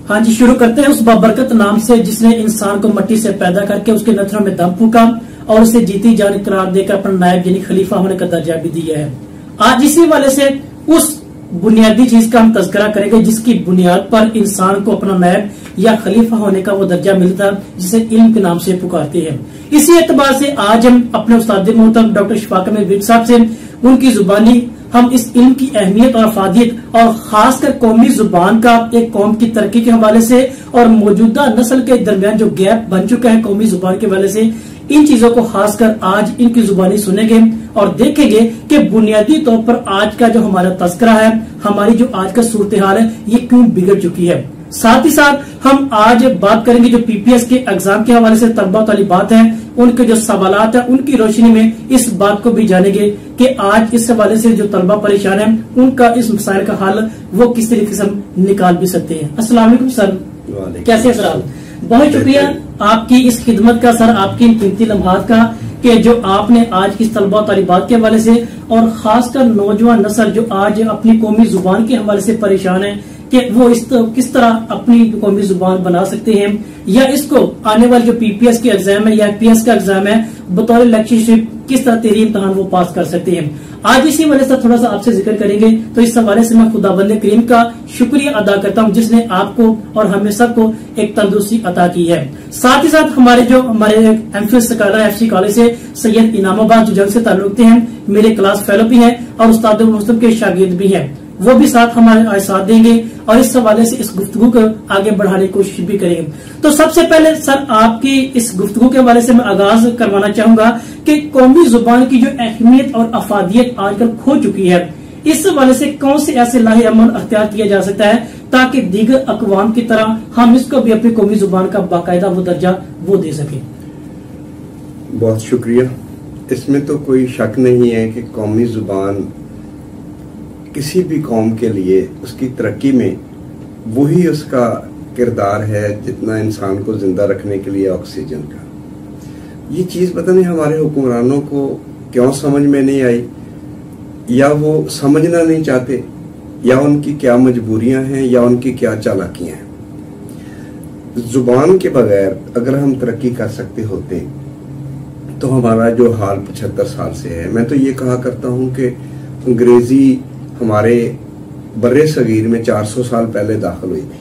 हाँ जी, शुरू करते हैं उस बाबरकत नाम से जिसने इंसान को मिट्टी से पैदा करके उसके नथनों में दम फूका और उसे जीती जान करार देकर अपना नायब यानी खलीफा होने का दर्जा भी दिया है। आज इसी वाले से उस बुनियादी चीज का हम तज़किरा करेंगे जिसकी बुनियाद पर इंसान को अपना नायब या खलीफा होने का वो दर्जा मिलता जिसे इल्म के नाम से पुकारते हैं। इसी एतबार से आज हम अपने उस्ताद मोहतरम डॉक्टर शफाक अहमद साहब से उनकी जुबानी हम इस इल्म की अहमियत और अफादियत और खासकर कौमी जुबान का एक कौम की तरक्की के हवाले से और मौजूदा नस्ल के दरमियान जो गैप बन चुका है कौमी जुबान के हवाले से, इन चीजों को खासकर आज इनकी जुबानी सुनेंगे और देखेंगे कि बुनियादी तौर पर आज का जो हमारा तस्करा है, हमारी जो आज का सूरत हाल है, ये क्यों बिगड़ चुकी है। साथ ही साथ हम आज बात करेंगे जो पीपीएस के एग्जाम के हवाले से तलबा तालिबात हैं, उनके जो सवालात हैं, उनकी रोशनी में इस बात को भी जानेंगे कि आज इस हवाले से जो तलबा परेशान हैं, उनका इस मसाइल का हल वो किस तरीके से हम निकाल भी सकते हैं। अस्सलाम वालेकुम सर, कैसे हैं सर आप? बहुत शुक्रिया आपकी इस खिदमत का सर, आपकी इन कीमती लम्हात का कि जो आपने आज की तलबा तालिबात के हवाले से और खासकर नौजवान नस्ल जो आज अपनी कौमी जुबान के हवाले से परेशान है कि वो किस तरह अपनी कौमी जुबान बना सकते हैं या इसको आने वाले जो पीपीएस के एग्जाम है या पीएस का एग्जाम है बतौर लेक्चरशिप किस तरह तेरी इम्तहान वो पास कर सकते हैं। आज इसी वजह से थोड़ा सा आपसे जिक्र करेंगे। तो इस हवाले से मैं खुदाबंद करीम का शुक्रिया अदा करता हूँ जिसने आपको और हमें सबको एक तंदुरुस्ती अता की है। साथ ही साथ हमारे एमफिल स्कॉलर एफसी कॉलेज से सैयद इनामाबाद जो जंग से ताल्लुक हैं, मेरे क्लास फेलो भी हैं और उस्ताद मुस्तफ़ा के शागिर्द भी हैं, वो भी साथ हमारे आज साथ देंगे और इस हवाले से इस गुफ्तगू को आगे बढ़ाने की कोशिश भी करेंगे। तो सबसे पहले सर आपकी इस गुफ्तगू के हवाले से मैं आगाज करवाना चाहूंगा कि कौमी जुबान की जो अहमियत और अफादियत आजकल खो चुकी है, इस हवाले से कौन से ऐसे लाहे अमल अख्तियार किया जा सकता है ताकि दीगर अकवाम की तरह हम इसको भी अपनी कौमी जुबान का बाकायदा वो दर्जा वो दे सके। बहुत शुक्रिया। इसमें तो कोई शक नहीं है कि कौमी जुबान किसी भी कौम के लिए उसकी तरक्की में वही उसका किरदार है जितना इंसान को जिंदा रखने के लिए ऑक्सीजन का। ये चीज पता नहीं हमारे हुक्मरानों को क्यों समझ में नहीं आई, या वो समझना नहीं चाहते, या उनकी क्या मजबूरियां हैं, या उनकी क्या चालाकियां हैं। जुबान के बगैर अगर हम तरक्की कर सकते होते तो हमारा जो हाल 75 साल से है, मैं तो ये कहा करता हूं कि अंग्रेजी हमारे बर्रे सगीर में 400 साल पहले दाखिल हुई थी।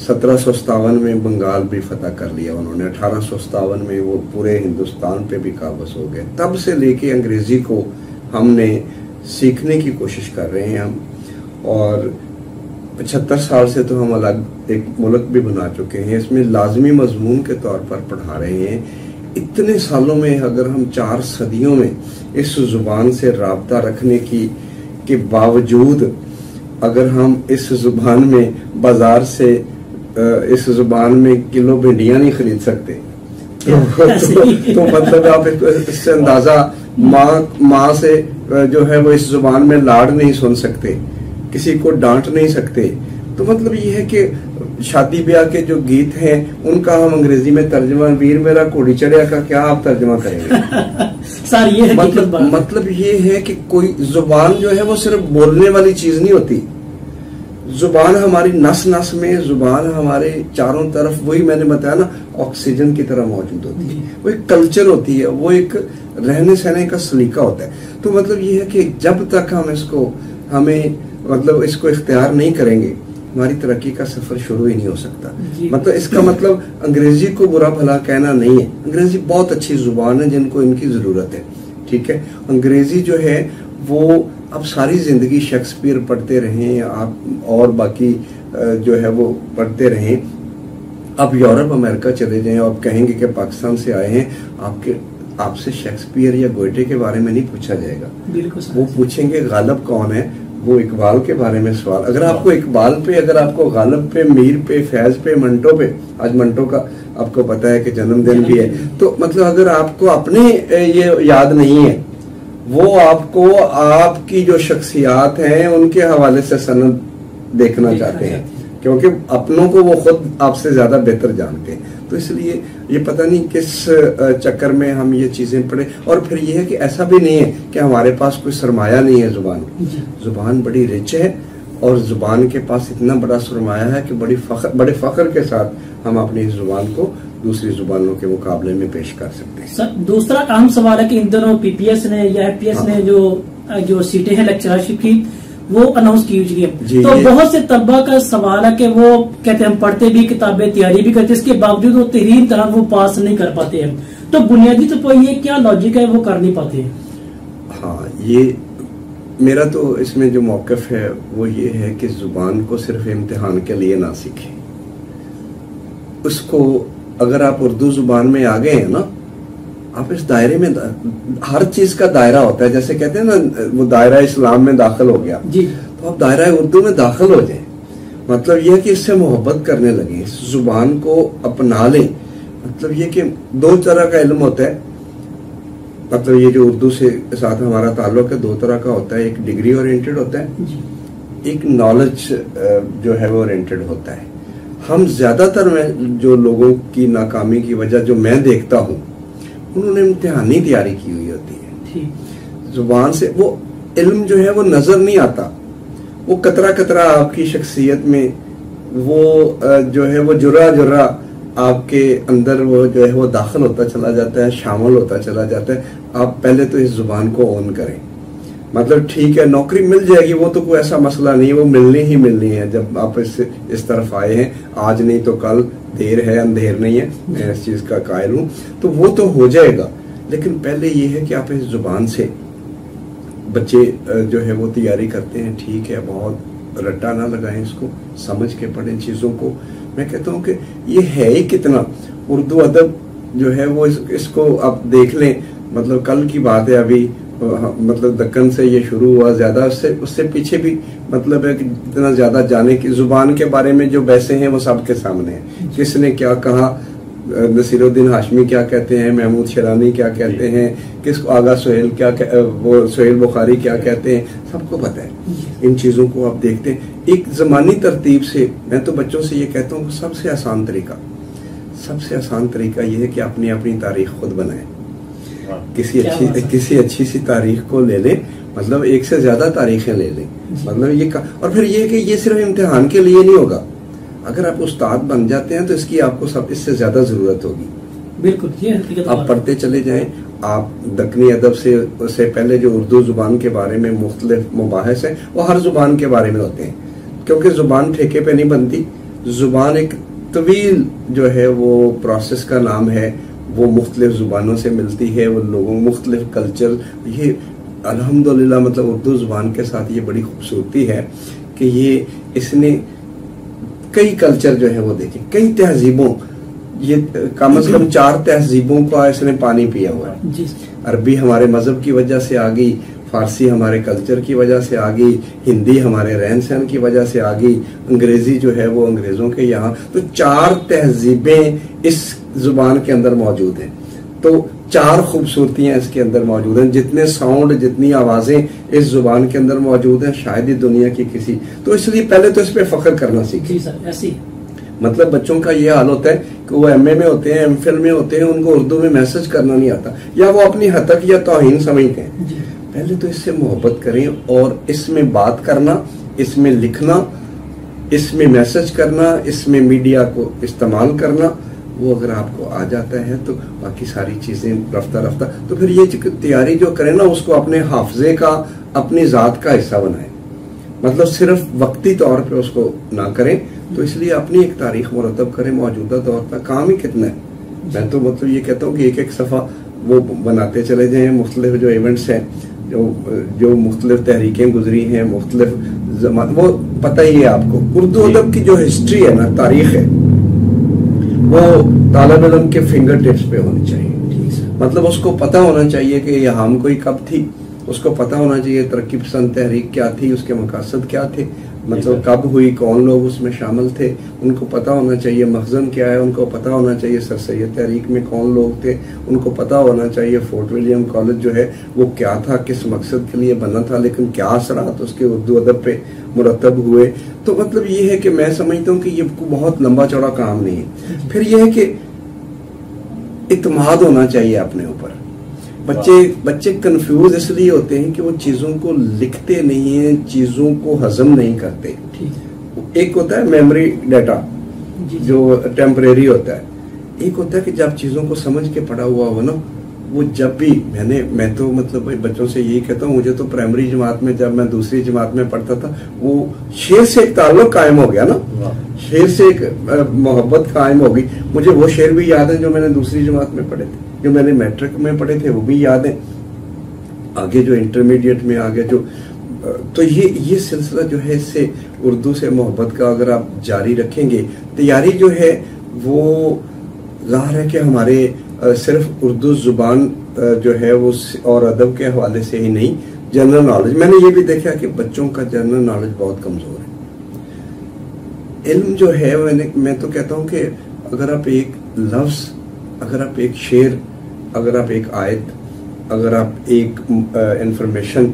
1757 में बंगाल भी फतह कर लिया उन्होंने, 1857 में वो पूरे हिंदुस्तान पे भी काबज हो गए। तब से लेके अंग्रेजी को हमने सीखने की कोशिश कर रहे हैं हम, और 75 साल से तो हम अलग एक मुल्क भी बना चुके हैं, इसमें लाजमी मजमून के तौर पर पढ़ा रहे हैं। इतने सालों में अगर हम 4 सदियों में इस जुबान से राब्ता रखने के बावजूद अगर हम इस जुबान में बाजार से इस जुबान में किलो भिंडियां नहीं खरीद सकते तो मतलब आप इससे अंदाजा माँ से जो है वो इस जुबान में लाड नहीं सुन सकते, किसी को डांट नहीं सकते, तो मतलब ये है कि शादी ब्याह के जो गीत हैं उनका हम अंग्रेजी में तर्जमा, वीर मेरा घोड़ी चढ़िया का क्या आप तर्जमा करेंगे सर? ये मतलब ये है कि कोई जुबान जो है वो सिर्फ बोलने वाली चीज नहीं होती। जुबान हमारी नस नस में, जुबान हमारे चारों तरफ, वही मैंने बताया ना, ऑक्सीजन की तरह मौजूद होती है। वो एक कल्चर होती है, वो एक रहने सहने का सलीका होता है। तो मतलब ये है कि जब तक हम इसको इख्तियार नहीं करेंगे, हमारी तरक्की का सफर शुरू ही नहीं हो सकता। मतलब इसका मतलब अंग्रेजी को बुरा भला कहना नहीं है। अंग्रेजी बहुत अच्छी जुबान है जिनको इनकी जरूरत है, ठीक है। अंग्रेजी जो है वो अब सारी जिंदगी शेक्सपियर पढ़ते रहें आप, और बाकी जो है वो पढ़ते रहें। अब यूरोप अमेरिका चले जाएं, आप कहेंगे कि पाकिस्तान से आए हैं, आपसे शेक्सपियर या गोएटे के बारे में नहीं पूछा जाएगा। वो पूछेंगे गालिब कौन है, वो इकबाल के बारे में सवाल। अगर आपको इकबाल पे, अगर आपको गालिब पे, मीर पे, फैज पे, मंटो पे, आज मंटो का आपको पता है कि जन्मदिन भी है, तो मतलब अगर आपको अपने ये याद नहीं है, वो आपको आपकी जो शख्सियात हैं उनके हवाले से सनद देखना चाहते हैं, क्योंकि अपनों को वो खुद आपसे ज्यादा बेहतर जानते हैं। तो इसलिए ये पता नहीं किस चक्कर में हम ये चीजें पढ़े। और फिर ये है कि ऐसा भी नहीं है कि हमारे पास कोई सरमाया नहीं है। जुबान बड़ी रिच है और जुबान के पास इतना बड़ा सरमाया है कि बड़े फख्र के साथ हम अपनी जुबान को दूसरी जुबानों के मुकाबले में पेश कर सकते हैं। सर, दूसरा अहम सवाल है कि इन दिनों पीपीएस ने या एफपीएस ने जो सीटें हैं लेक्चरशिप की वो अनाउंस की हुई है, तो बहुत से तलबा का सवाल है कि वो कहते हैं हम पढ़ते भी, किताबें तैयारी भी करते, इसके बावजूद वो तहरीर तरह वो पास नहीं कर पाते हैं। तो बुनियादी तो कोई ये क्या लॉजिक है वो कर नहीं पाते हैं? हाँ, ये मेरा तो इसमें जो मौक़िफ़ है वो ये है कि जुबान को सिर्फ इम्तिहान के लिए ना सीखें। उसको अगर आप उर्दू जुबान में आ गए हैं ना, आप इस दायरे में हर चीज का दायरा होता है, जैसे कहते हैं ना वो दायरा इस्लाम में दाखिल हो गया जी, तो आप दायरा उर्दू में दाखिल हो जाए। मतलब यह कि इससे मोहब्बत करने लगे, इस जुबान को अपना लें। मतलब ये कि दो तरह का इल्म होता है, मतलब ये जो उर्दू से साथ हमारा ताल्लुक है दो तरह का होता है, एक डिग्री ओरिएंटेड होता है, एक नॉलेज जो है वो ओरिएंटेड होता है। हम ज्यादातर में जो लोगों की नाकामी की वजह जो मैं देखता हूँ, उन्होंने इम्तिहानी तैयारी की हुई होती है। जुबान से वो इल्म जो है वो नजर नहीं आता, वो कतरा कतरा आपकी शख्सियत में वो जो है वो जुर्रा जुर्रा आपके अंदर वो जो है वो दाखिल होता चला जाता है, शामिल होता चला जाता है। आप पहले तो इस जुबान को ऑन करें। मतलब ठीक है, नौकरी मिल जाएगी, वो तो कोई ऐसा मसला नहीं है, वो मिलनी ही मिलनी है। जब आप इस तरफ आए हैं, आज नहीं तो कल, देर है अंधेर नहीं है, मैं इस चीज का कायल हूं, तो वो तो हो जाएगा। लेकिन पहले ये है कि आप इस जुबान से, बच्चे जो है वो तैयारी करते हैं, ठीक है, बहुत रट्टा ना लगाएं, इसको समझ के पढ़ें चीजों को। मैं कहता हूँ कि ये है ही कितना उर्दू अदब जो है वो इसको आप देख लें। मतलब कल की बात है, अभी मतलब दक्कन से ये शुरू हुआ, ज्यादा उससे पीछे भी मतलब है कि इतना ज्यादा जाने की जुबान के बारे में जो बहसें हैं वो सबके सामने है। किसने क्या कहा, नसीरुद्दीन हाशमी क्या कहते हैं, महमूद शरानी क्या कहते हैं, किसको आगा सोहेल क्या वो सोहेल बुखारी क्या कहते हैं, सबको पता है। इन चीजों को आप देखते हैं एक जमानी तरतीब से। मैं तो बच्चों से ये कहता हूँ सबसे आसान तरीका ये है कि अपनी अपनी तारीख खुद बनाए। किसी अच्छी सी तारीख को ले लें, मतलब एक से ज्यादा तारीखें ले लें। मतलब ये और फिर ये कि ये सिर्फ इम्तिहान के लिए नहीं होगा। अगर आप उस्ताद बन जाते हैं तो इसकी आपको सब इससे ज्यादा जरूरत होगी। बिल्कुल, ये हकीकत आप पढ़ते चले जाएं। आप दक्कनी अदब से पहले जो उर्दू जुबान के बारे में मुख्तलिफ मुबाहिस है वो हर जुबान के बारे में होते हैं, क्योंकि जुबान ठेके पे नहीं बनती। जुबान एक तवील जो है वो प्रोसेस का नाम है, वो मुख्तलिफ जुबानों से मिलती है, वो लोगों मुख्तलिफ कल्चर। ये अल्हम्दुलिल्लाह मतलब उर्दू जुबान के साथ ये बड़ी खूबसूरती है कि ये इसने कई कल्चर जो है वो देखे, कई तहजीबों, ये कम से कम 4 तहजीबों का इसने पानी पिया हुआ है। अरबी हमारे मजहब की वजह से आ गई, फारसी हमारे कल्चर की वजह से आ गई, हिंदी हमारे रहन सहन की वजह से आ गई, अंग्रेजी जो है वो अंग्रेजों के यहाँ। तो 4 तहजीबें इस जुबान के अंदर मौजूद हैं। तो 4 खूबसूरतियां इसके अंदर मौजूद हैं। जितने साउंड, जितनी आवाजें इस जुबान के अंदर मौजूद हैं, शायद ही दुनिया की किसी। तो इसलिए पहले तो इस पे फख्र करना सीखें। मतलब बच्चों का ये हाल होता है कि वो एमए में होते हैं, एमफिल में होते हैं, उनको उर्दू में मैसेज करना नहीं आता, या वो अपनी हतक या तौहीन समझते हैं। पहले तो इससे मोहब्बत करें और इसमें बात करना, इसमें लिखना, इसमें मैसेज करना, इसमें मीडिया को इस्तेमाल करना, वो अगर आपको आ जाता है तो बाकी सारी चीजें रफ्ता रफ्ता। तो फिर ये तैयारी जो करें ना, उसको अपने हाफजे का, अपनी जात का हिस्सा बनाएं। मतलब सिर्फ वक्ती तौर पे उसको ना करें। तो इसलिए अपनी एक तारीख मुरतब करें। मौजूदा दौर का काम ही कितना है। मैं तो मतलब ये कहता हूँ कि एक एक सफ़ा वो बनाते चले जाएं। मुख्तलिफ जो इवेंट्स हैं, जो मुख्तलिफ तहरीकें गुजरी हैं, मुख्तलिफ वो पता ही है आपको। उर्दू अदब की जो हिस्ट्री है ना, तारीख है, वो तालिब इल्म के फिंगर टिप्स पे होनी चाहिए। मतलब उसको पता होना चाहिए कि यहाँ हम कोई कब थी, उसको पता होना चाहिए तरक्की पसंद तहरीक क्या थी, उसके मकसद क्या थे, मतलब कब हुई, कौन लोग उसमें शामिल थे, उनको पता होना चाहिए मखजन क्या है, उनको पता होना चाहिए सर सैयद तहरीक में कौन लोग थे, उनको पता होना चाहिए फोर्ट विलियम कॉलेज जो है वो क्या था, किस मकसद के लिए बना था, लेकिन क्या असरात उसके उर्दू अदब पे मुरतब हुए। तो मतलब ये है कि मैं समझता हूँ कि ये बहुत लंबा चौड़ा काम नहीं है। फिर यह है कि इत्मीनान होना चाहिए अपने ऊपर। बच्चे कंफ्यूज इसलिए होते हैं कि वो चीजों को लिखते नहीं है, चीजों को हजम नहीं करते। एक होता है मेमोरी डाटा जो टेम्परेरी होता है, एक होता है कि जब चीजों को समझ के पढ़ा हुआ हो ना, वो जब भी मैं तो मतलब भाई बच्चों से यही कहता हूँ, मुझे तो प्राइमरी जमात में जब मैं दूसरी जमात में पढ़ता था, वो शेर से एक ताल्लुक कायम हो गया ना, शेर से एक मोहब्बत कायम हो गई। मुझे वो शेर भी याद है जो मैंने दूसरी जमात में पढ़े थे, जो मैंने मैट्रिक में पढ़े थे वो भी याद है, आगे जो इंटरमीडिएट में आगे जो, तो ये सिलसिला जो है इससे उर्दू से मोहब्बत का अगर आप जारी रखेंगे, तैयारी जो है वो ज़ाहिर है कि हमारे सिर्फ उर्दू जुबान जो है वो और अदब के हवाले से ही नहीं, जनरल नॉलेज, मैंने ये भी देखा कि बच्चों का जनरल नॉलेज बहुत कमजोर है। इल्म जो है मैं तो कहता हूँ कि अगर आप एक लफ्ज, अगर आप एक शेर, अगर आप एक आयत, अगर आप एक इंफॉर्मेशन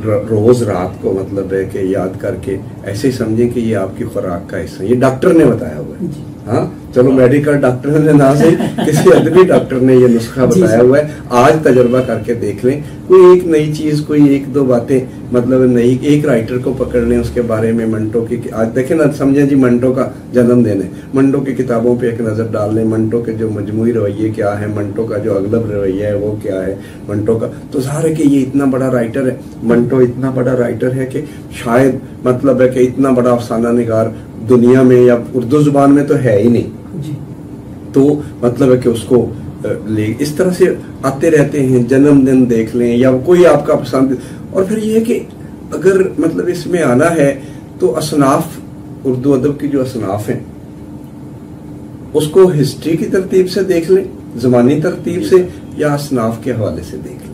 रोज रात को मतलब है कि याद करके ऐसे ही समझें कि ये आपकी खुराक का हिस्सा, ये डॉक्टर ने बताया हुआ है। हाँ चलो मेडिकल डॉक्टर ने ना से किसी अदबी डॉक्टर ने ये नुस्खा बताया हुआ है, आज तजर्बा करके देख लें। कोई एक नई चीज, कोई एक दो बातें मतलब नई, एक राइटर को पकड़ लें, उसके बारे में मंटो की, आज देखें ना, समझें जी मंटो का जन्मदिन है, मंटो की किताबों पे एक नजर डाल लें, मंटो के जो मजमूई रवैये क्या है, मंटो का जो अगलब रवैया है वो क्या है मंटो का, तो ज़ाहिर है कि ये इतना बड़ा राइटर है, मंटो इतना बड़ा राइटर है कि शायद मतलब है कि इतना बड़ा अफसाना निगार दुनिया में या उर्दू जुबान में तो है ही नहीं जी। तो मतलब है कि उसको ले इस तरह से आते रहते हैं, जन्मदिन देख लें या कोई आपका पसंद, और फिर ये है कि अगर मतलब इसमें आना है तो असनाफ, उर्दू अदब की जो असनाफ हैं उसको हिस्ट्री की तरतीब से देख लें, ज़मानी तरतीब से, या असनाफ के हवाले से देख लें।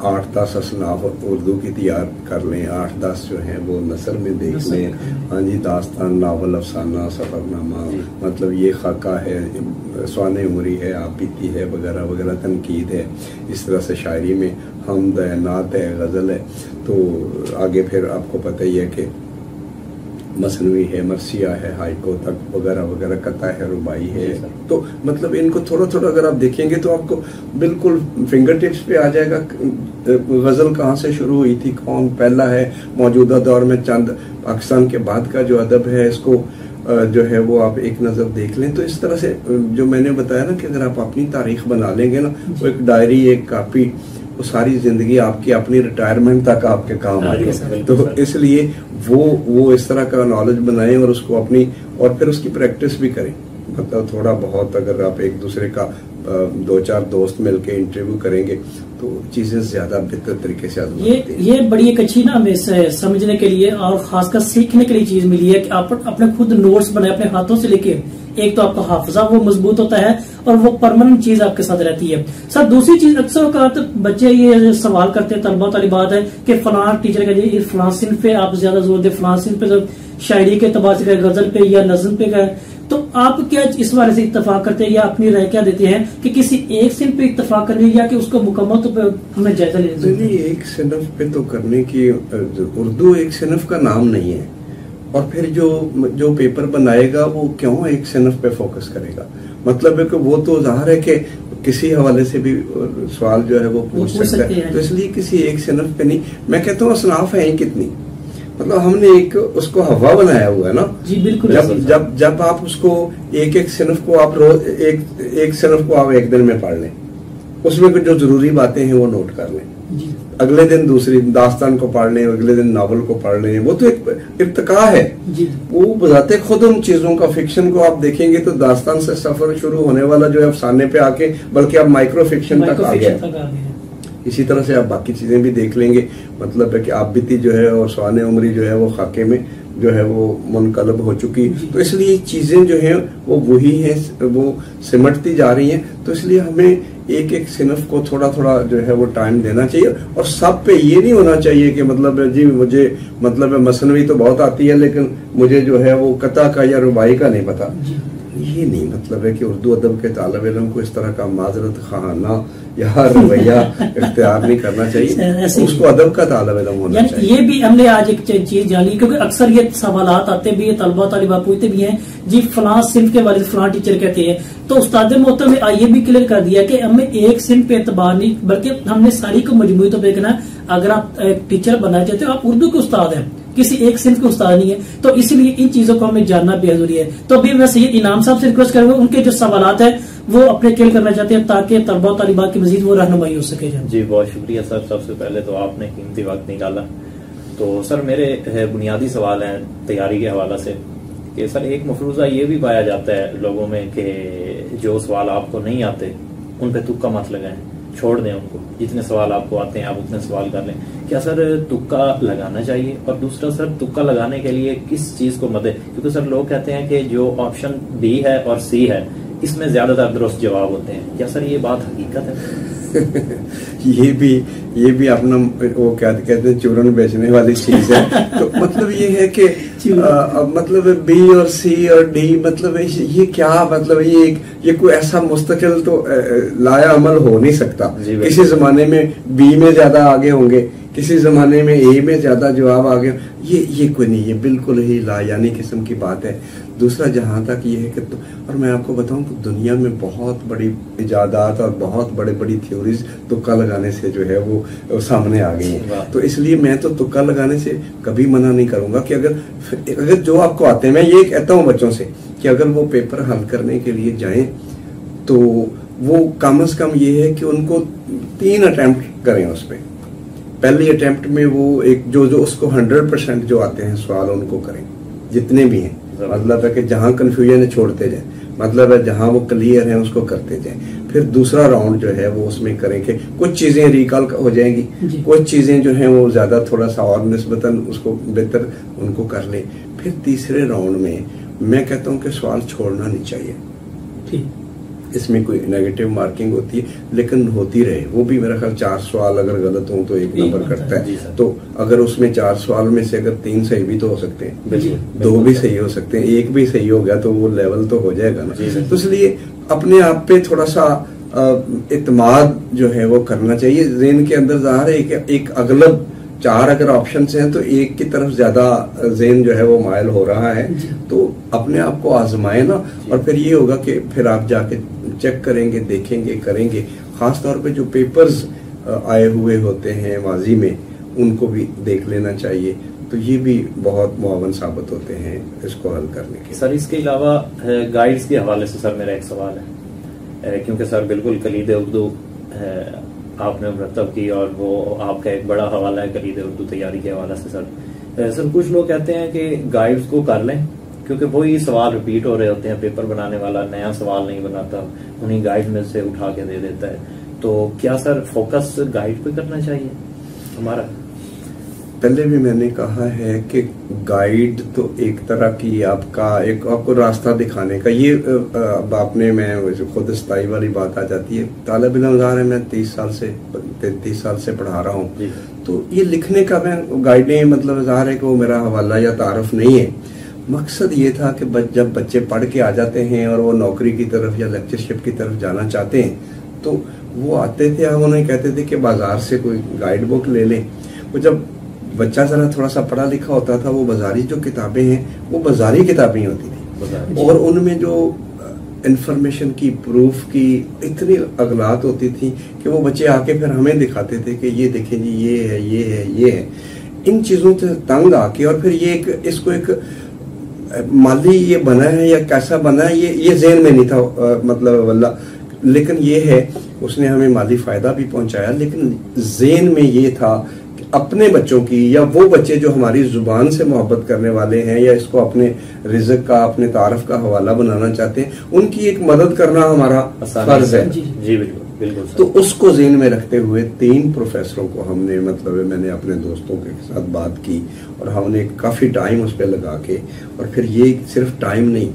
8-10 असनाफ उर्दू की तैयार कर लें, 8-10 जो है वो नसर में देख लें। हाँ जी, दास्तान, नावल, अफसाना, सफरनामा, मतलब ये खाका है, स्वाने उमरी है, आप बीती है, वगैरह वगैरह, तनकीद है, इस तरह से शायरी में हमद है, नात है, गज़ल है, तो आगे फिर आपको पता ही है कि मसनवी है, मरसिया है, हाइको तक वगैरह वगैरह, कता है, रुबाई है। तो मतलब इनको थोड़ा थोड़ा अगर आप देखेंगे तो आपको बिल्कुल फिंगर टिप्स पे आ जाएगा, गजल कहाँ से शुरू हुई थी, कौन पहला है, मौजूदा दौर में चंद पाकिस्तान के बाद का जो अदब है इसको जो है वो आप एक नज़र देख लें। तो इस तरह से जो मैंने बताया ना कि अगर आप अपनी तारीख बना लेंगे ना, वो एक डायरी, एक कापी, वो सारी जिंदगी आपकी अपनी रिटायरमेंट तक आपके काम आएगी। तो इसलिए वो इस तरह का नॉलेज बनाएं और उसको अपनी, और फिर उसकी प्रैक्टिस भी करें। मतलब थोड़ा बहुत अगर आप एक दूसरे का 2-4 दोस्त मिलके इंटरव्यू करेंगे तो चीजें ज्यादा बेहतर तरीके से ये बड़ी एक अच्छी ना हमें समझने के लिए और खासकर सीखने के लिए चीज मिली है कि आप अपने खुद नोट्स बनाए अपने हाथों से लेके, एक तो आपका हाफिजा वो मजबूत होता है और वो परमानेंट चीज आपके साथ रहती है। सर दूसरी चीज अक्सर तो बच्चे ये सवाल करते हैं, तलबा तालिबात है कि फलां टीचर का जी फलां सिन्फ पे आप ज्यादा जोर दे, फलां सिन्फ पे शायरी के एतबार से गजल पे या नज्म पे गए, तो आप क्या इस बारे से इत्तेफाक करते हैं या अपनी राय क्या देते हैं कि किसी एक सिन्फ पे इत्तेफाक करने या कि उसको मुकम्मल तो हमें जायजा लेना चाहिए? एक सिन्फ पे तो करने की, उर्दू एक सिन्फ का नाम नहीं है, और फिर जो पेपर बनाएगा वो क्यों एक सिन्फ पे फोकस करेगा? मतलब है कि वो तो जाहिर है कि किसी हवाले से भी सवाल जो है वो पूछ सकता है, तो इसलिए किसी एक सिन्फ पे नहीं। मैं कहता हूँ असनाफ है कितनी, मतलब हमने एक उसको हवा बनाया हुआ है ना जी, बिल्कुल। जब आप उसको एक सिन्फ को आप रोज एक सिन्फ को आप एक दिन में पढ़ लें, उसमें कुछ जो जरूरी बातें हैं वो नोट कर लें, अगले दिन दूसरी दास्तान को पढ़ लें, अगले दिन नावल को पढ़ लें, वो तो एक इर्तिका है जी। वो बजाते खुद उन चीजों का, फिक्शन को आप देखेंगे तो दास्तान से सफर शुरू होने वाला जो है अफसाने पे आके बल्कि आप माइक्रो फिक्शन तक आ गए। इसी तरह से आप बाकी चीजें भी देख लेंगे, मतलब है कि आप बीती जो है और स्वाने उमरी जो है वो खाके में जो है वो मुनकलब हो चुकी, तो इसलिए चीजें जो है वो वही हैं, वो सिमटती जा रही हैं। तो इसलिए हमें एक सिनफ को थोड़ा थोड़ा जो है वो टाइम देना चाहिए, और सब पे ये नहीं होना चाहिए कि मतलब जी मुझे मतलब मसनवी तो बहुत आती है लेकिन मुझे जो है वो कता का या रुबाई का नहीं पता। ये नहीं मतलब है कि उर्दू अदब के तालिब इल्म को इस तरह का माजरत खाना या रवैया इख्तियार नहीं करना चाहिए, उसको अदब का तालिब इल्म होना चाहिए। ये भी हमने आज एक चीज जानी, क्योंकि अक्सर ये सवालात आते भी है, तलबा तालिबा पूछते भी हैं जी फलां सिंफ के वाले फलां टीचर कहते हैं, तो उस्ताद मोहतरम ने ये भी क्लियर कर दिया कि हमें एक सिंफ पे एतबार नहीं बल्कि हमने सारी को मजमूई तो देखना। अगर आप एक टीचर बनना चाहते हो, आप उर्दू के उस्ताद हैं, किसी एक सिंफ के उस्ताद नहीं है, तो इसलिए इन चीजों को हमें जानना भी जरूरी है। तो अभी मैं सैयद इनाम साहब से रिक्वेस्ट करूंगा, उनके जो सवालात है वो अपने क्लियर करना चाहते हैं ताकि तलबा तालिबात की मजीद वो रहनुमाई हो सके। जी बहुत शुक्रिया सर, सबसे पहले तो आपने कीमती वक्त निकाला। तो सर मेरे बुनियादी सवाल हैं तैयारी के हवाला से कि सर एक मफरूजा ये भी पाया जाता है लोगों में कि जो सवाल आपको नहीं आते उन पे तुक्का मत लगाएं, छोड़ दें उनको, जितने सवाल आपको आते हैं आप उतने सवाल कर लें। क्या सर तुक्का लगाना चाहिए? और दूसरा सर तुक्का लगाने के लिए किस चीज को मदद, क्योंकि सर लोग कहते हैं कि जो ऑप्शन बी है और सी है इसमें ज्यादातर दुरुस्त जवाब होते हैं, क्या सर ये बात हकीकत है? ये भी अपना वो क्या कहते हैं चूरन बेचने वाली चीज है। तो मतलब ये है कि मतलब बी और सी और डी मतलब ये क्या मतलब ये कोई ऐसा मुस्तकिल तो लाया अमल हो नहीं सकता। किसी जमाने में बी में ज्यादा आगे होंगे, किसी जमाने में ए में ज्यादा जवाब आगे, ये कोई नहीं, ये बिल्कुल ही लायानी किस्म की बात है। दूसरा जहां तक ये है कि और मैं आपको बताऊं कि दुनिया में बहुत बड़ी इजादात और बहुत बड़ी बड़ी थ्योरीज तुक्का लगाने से जो है वो सामने आ गई हैं। तो इसलिए मैं तो तुक्का लगाने से कभी मना नहीं करूंगा कि अगर जो आपको आते हैं, मैं ये कहता हूँ बच्चों से कि अगर वो पेपर हल करने के लिए जाएं तो वो कम से कम ये है कि उनको 3 अटेम्प्ट करें उस पर। पहली अटेम्प्ट में वो एक जो उसको 100% जो आते हैं सवाल उनको करें, जितने भी हैं। मतलब है कि जहां कंफ्यूजन है छोड़ते जाए, मतलब है जहां वो क्लियर है उसको करते जाए। फिर दूसरा राउंड जो है वो उसमें करें कि कुछ चीजें रिकॉल हो जाएंगी, कुछ चीजें जो हैं वो ज्यादा थोड़ा सा और निस्बतन उसको बेहतर उनको कर ले। फिर तीसरे राउंड में मैं कहता हूँ कि सवाल छोड़ना नहीं चाहिए। इसमें कोई नेगेटिव मार्किंग होती है लेकिन होती रहे, वो भी मेरा ख्याल 4 सवाल अगर गलत हो तो 1 नंबर कटता है। तो अगर उसमें 4 सवाल में से अगर 3 सही भी तो हो सकते हैं, 2 भी सही हो सकते हैं, 1 भी सही हो गया तो वो लेवल तो हो जाएगा ना। तो इसलिए अपने आप पे थोड़ा सा इत्माद जो है वो करना चाहिए। ज़हन के अंदर ज़ाहिर है एक अगलब 4 अगर ऑप्शन हैं तो 1 की तरफ ज्यादा ज़हन जो है वो मायल हो रहा है। तो अपने आप को आजमाए ना, और फिर ये होगा कि फिर आप जाके चेक करेंगे, देखेंगे, करेंगे। खास तौर पे जो पेपर्स आए हुए होते हैं माजी में उनको भी देख लेना चाहिए। तो ये भी बहुत मुआवन साबित होते हैं इसको हल करने के। सर इसके अलावा गाइड्स के हवाले से सर मेरा एक सवाल है, क्योंकि सर बिल्कुल कलीद उर्दू आपने मुरतब की और वो आपका एक बड़ा हवाला है कलीद उर्दू तैयारी के हवाले से। सर कुछ लोग कहते हैं कि गाइड्स को कर लें क्योंकि वही सवाल रिपीट हो रहे होते हैं, पेपर बनाने वाला नया सवाल नहीं बनाता, उन्हीं गाइड में से उठा के दे देता है। तो क्या सर फोकस गाइड पे करना चाहिए हमारा? पहले भी मैंने कहा है कि गाइड तो एक तरह की आपको रास्ता दिखाने का, ये अब आपने मैं खुद इस्ताई वाली बात आ जाती है। तालिब इल्म है, मैं 33 साल से पढ़ा रहा हूँ, तो ये लिखने का मैं गाइडें मतलब ज़ाहिर है कि वो मेरा हवाला या तारफ नहीं है। मकसद ये था कि जब बच्चे पढ़ के आ जाते हैं और वो नौकरी की तरफ या लेक्चरशिप की तरफ जाना चाहते हैं तो वो आते थे, हम उन्हें कहते थे कि बाजार से कोई गाइड बुक ले लें। वो जब बच्चा जरा थोड़ा सा पढ़ा लिखा होता था वो बाजारी जो किताबें हैं वो बाजारी किताबें होती थी और उनमें जो इंफॉर्मेशन की प्रूफ की इतनी अगलात होती थी कि वो बच्चे आके फिर हमें दिखाते थे कि ये देखें जी ये है, ये है, ये है। इन चीजों से तंग आके और फिर ये इसको एक माली ये बना है या कैसा बना है ये ज़हन में नहीं था मतलब वल्ला, लेकिन ये है उसने हमें माली फायदा भी पहुंचाया, लेकिन ज़हन में ये था अपने बच्चों की या वो बच्चे जो हमारी जुबान से मोहब्बत करने वाले हैं या इसको अपने रिज़्क का अपने तारफ का हवाला बनाना चाहते हैं, उनकी एक मदद करना हमारा फर्ज है। जी बिल्कुल। तो उसको ज़हन में रखते हुए 3 प्रोफेसरों को हमने मतलब मैंने अपने दोस्तों के साथ बात की और हमने काफ़ी टाइम उस पर लगा के, और फिर ये सिर्फ टाइम नहीं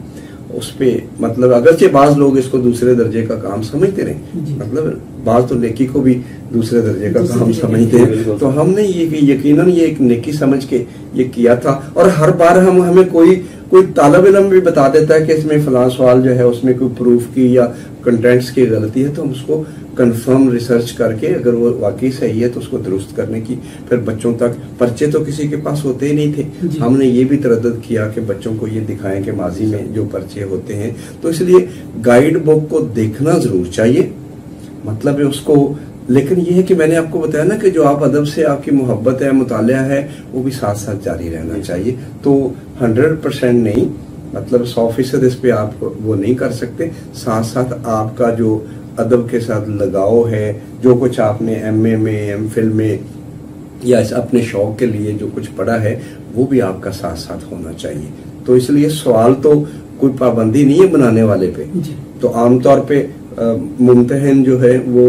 उस पे मतलब अगरचे बाज लोग इसको दूसरे दर्जे का काम समझते रहे, मतलब बाज तो नेकी को भी दूसरे दर्जे का काम समझते हैं, तो हमने ये यकीनन ये एक नेकी समझ के ये किया था। और हर बार हमें कोई कोई तालिब इल्म भी बता देता है कि इसमें फलां सवाल जो है उसमें कोई प्रूफ की या कंटेंट्स की गलती है, तो हम उसको कंफर्म रिसर्च करके अगर वो वाकई सही है तो उसको दुरुस्त करने की फिर बच्चों तक। पर्चे तो किसी के पास होते ही नहीं थे, हमने ये भी तरद्दुद किया कि बच्चों को ये दिखाएं कि माजी में जो पर्चे होते हैं, तो इसलिए गाइड बुक को देखना जरूर चाहिए, मतलब है उसको। लेकिन ये है कि मैंने आपको बताया ना कि जो आप अदब से आपकी मोहब्बत है, मुतालिया है, वो भी साथ साथ जारी रहना चाहिए। तो 100% नहीं, मतलब 100% इस पे आप वो नहीं कर सकते, साथ साथ आपका जो अदब के साथ लगाव है, जो कुछ आपने MA में, MPhil में या अपने शौक के लिए जो कुछ पढ़ा है, वो भी आपका साथ साथ होना चाहिए। तो इसलिए सवाल तो कोई पाबंदी नहीं है बनाने वाले पे। तो आमतौर पे मुम्तहिन जो है वो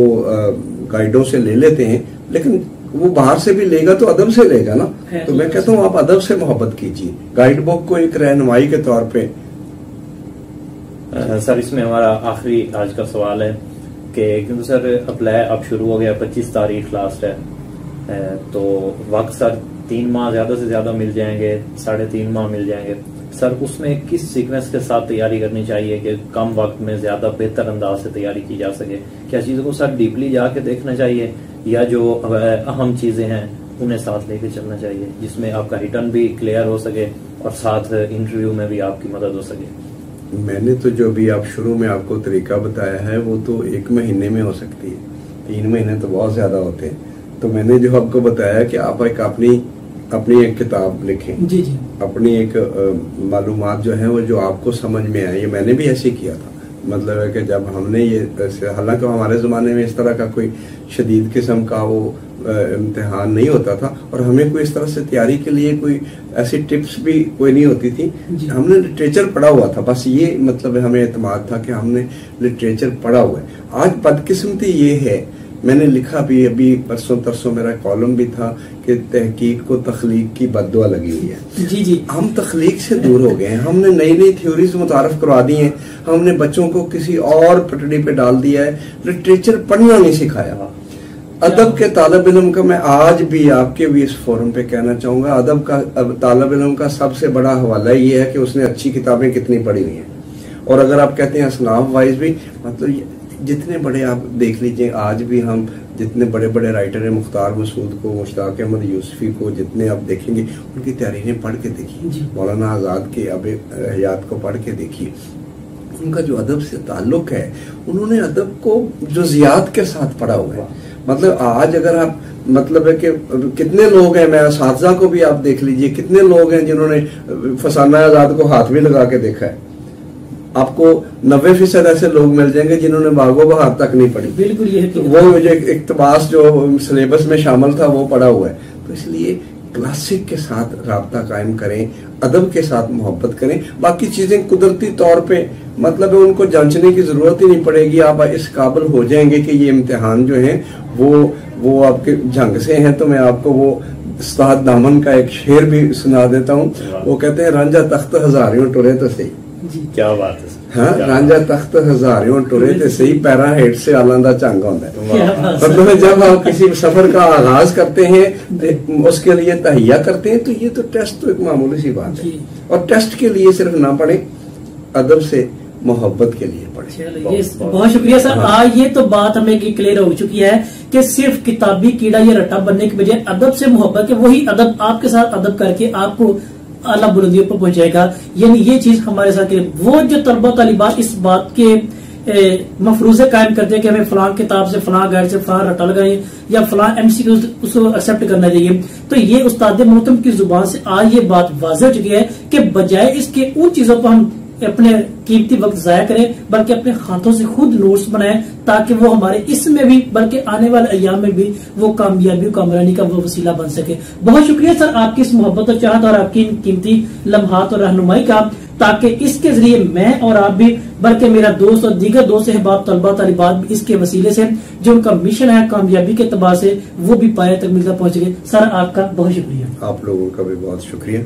गाइडों से ले लेते हैं, लेकिन वो बाहर से भी लेगा तो अदब से लेगा ना। तो मैं कहता हूँ आप अदब से मोहब्बत कीजिए, गाइड बुक को एक रहनुमाई के तौर पे। सर इसमें हमारा आखिरी आज का सवाल है कि क्योंकि सर अप्लाई अब शुरू हो गया, 25 तारीख लास्ट है, तो वक्त सर 3 माह ज्यादा से ज्यादा मिल जाएंगे, 3.5 माह मिल जाएंगे सर, उसमें किस सीक्वेंस के साथ तैयारी करनी चाहिए कि कम वक्त में ज्यादा बेहतर अंदाज से तैयारी की जा सके? क्या चीजों को सर डीपली जाके देखना चाहिए या जो अहम चीजें हैं उन्हें साथ लेके चलना चाहिए, जिसमें आपका रिटर्न भी क्लियर हो सके और साथ इंटरव्यू में भी आपकी मदद हो सके? मैंने तो जो भी आप शुरू में आपको तरीका बताया है वो तो 1 महीने में हो सकती है, 3 महीने तो बहुत ज्यादा होते हैं। तो मैंने जो आपको बताया कि आप एक अपनी एक किताब लिखें, जी जी, अपनी एक मालूमात जो है वो जो आपको समझ में आए। ये मैंने भी ऐसे किया था, मतलब है कि जब हमने ये, हालांकि हमारे ज़माने में इस तरह का कोई शदीद किस्म का वो इम्तिहान नहीं होता था और हमें कोई इस तरह से तैयारी के लिए कोई ऐसी टिप्स भी कोई नहीं होती थी। हमने लिटरेचर पढ़ा हुआ था, बस ये मतलब हमें एतमाद था कि हमने लिटरेचर पढ़ा हुआ है। आज बदकिस्मती ये है, मैंने लिखा भी अभी परसों तरसों मेरा कॉलम भी था कि तहकीक को तख्लीक की बद्दुआ लगी हुई है। जी जी, हम तख्लीक से दूर हो गए हैं, हमने नई नई थ्योरीज मुतारफ करवा दी हैं, हमने बच्चों को किसी और पटड़ी पे डाल दिया है, लिटरेचर पढ़ना नहीं सिखाया। अदब के तालिब इल्म का मैं आज भी आपके भी इस फोरम पे कहना चाहूंगा, अदब का तालिब इल्म का सबसे बड़ा हवाला ये है कि उसने अच्छी किताबें कितनी पढ़ी हुई हैं। और अगर आप कहते हैं असनाफ वाइज भी, मतलब जितने बड़े आप देख लीजिए, आज भी हम जितने बड़े बड़े राइटर हैं, मुख्तार मसूद को, मुश्ताक अहमद यूसुफी को, जितने आप देखेंगे उनकी तहरीरें पढ़ के देखिए, मौलाना आज़ाद के अब हयात को पढ़ के देखिए, उनका जो अदब से ताल्लुक है, उन्होंने अदब को जुज़ियात के साथ पढ़ा हुआ है। मतलब आज अगर आप, मतलब है कि कितने लोग हैं, मैं असातिज़ा को भी आप देख लीजिए, कितने लोग हैं जिन्होंने फसाना आज़ाद को हाथ भी लगा के देखा है। आपको 90% ऐसे लोग मिल जाएंगे जिन्होंने बागो बहार तक नहीं पढ़ी। बिल्कुल ये तो वो जो इक्तबास जो सिलेबस में शामिल था वो पढ़ा हुआ है। तो इसलिए क्लासिक के साथ राब्ता कायम करें, अदब के साथ मोहब्बत करें, बाकी चीजें कुदरती तौर पे मतलब है उनको जांचने की जरूरत ही नहीं पड़ेगी। आप इस काबिल हो जाएंगे कि ये इम्तिहान जो है वो आपके झंग से हैं। तो मैं आपको वो उस्ताद दामन का एक शेर भी सुना देता हूँ। वो कहते हैं, रांझा तख्त हजारियों टुरे तो सही। क्या बात है। हाँ, रांझा तख्त हजारियों टुरे तो सही, पैरा हेठ से आलां दा झंग होता है। मतलब जब आप किसी सफर का आगाज करते हैं, उसके लिए तहिया करते हैं, तो ये तो टेस्ट तो एक मामूली सी बात है। और टेस्ट के लिए सिर्फ ना पढ़े, अदब से मोहब्बत के लिए पढ़े। बहुत शुक्रिया सर। आज ये तो बात हमें क्लियर हो चुकी है कि सिर्फ किताबी कीड़ा या रट्टा बनने के बजाय अदब से मोहब्बत के, वही अदब आपके साथ अदब करके आपको आला बुलंदियों पर पहुंचाएगा। यानी ये चीज हमारे साथ वो जो तलबा तालिबात इस बात के मफरूजे कायम करते हैं कि हमें फलां किताब से, फलां गाइड से फलां रट्टा लगाए या फलां MCQ उसको एक्सेप्ट करना चाहिए, तो ये उस्ताद मोहतरम की जुबान से आज ये बात वाज़ेह हो चुकी है कि बजाय इसके उन चीजों पर हम अपने कीमती वक्त जाया करें, बल्कि अपने हाथों से खुद नोट्स बनाएं, ताकि वो हमारे इसमें भी, बल्कि आने वाले अय्याम में भी वो कामयाबी कामरानी का वो वसीला बन सके। बहुत शुक्रिया सर आपकी इस मोहब्बत और चाहत और आपकी कीमती लम्हात और रहनुमाई का, ताकि इसके जरिए मैं और आप भी, बल्कि मेरा दोस्त और दीगर दोस्त अहबाब तलबा तालिबात भी इसके वसीले से जो उनका मिशन है कामयाबी के तबाह से, वो भी पाए तक मिलता पहुंच गए। सर आपका बहुत शुक्रिया। आप लोगों का भी बहुत शुक्रिया।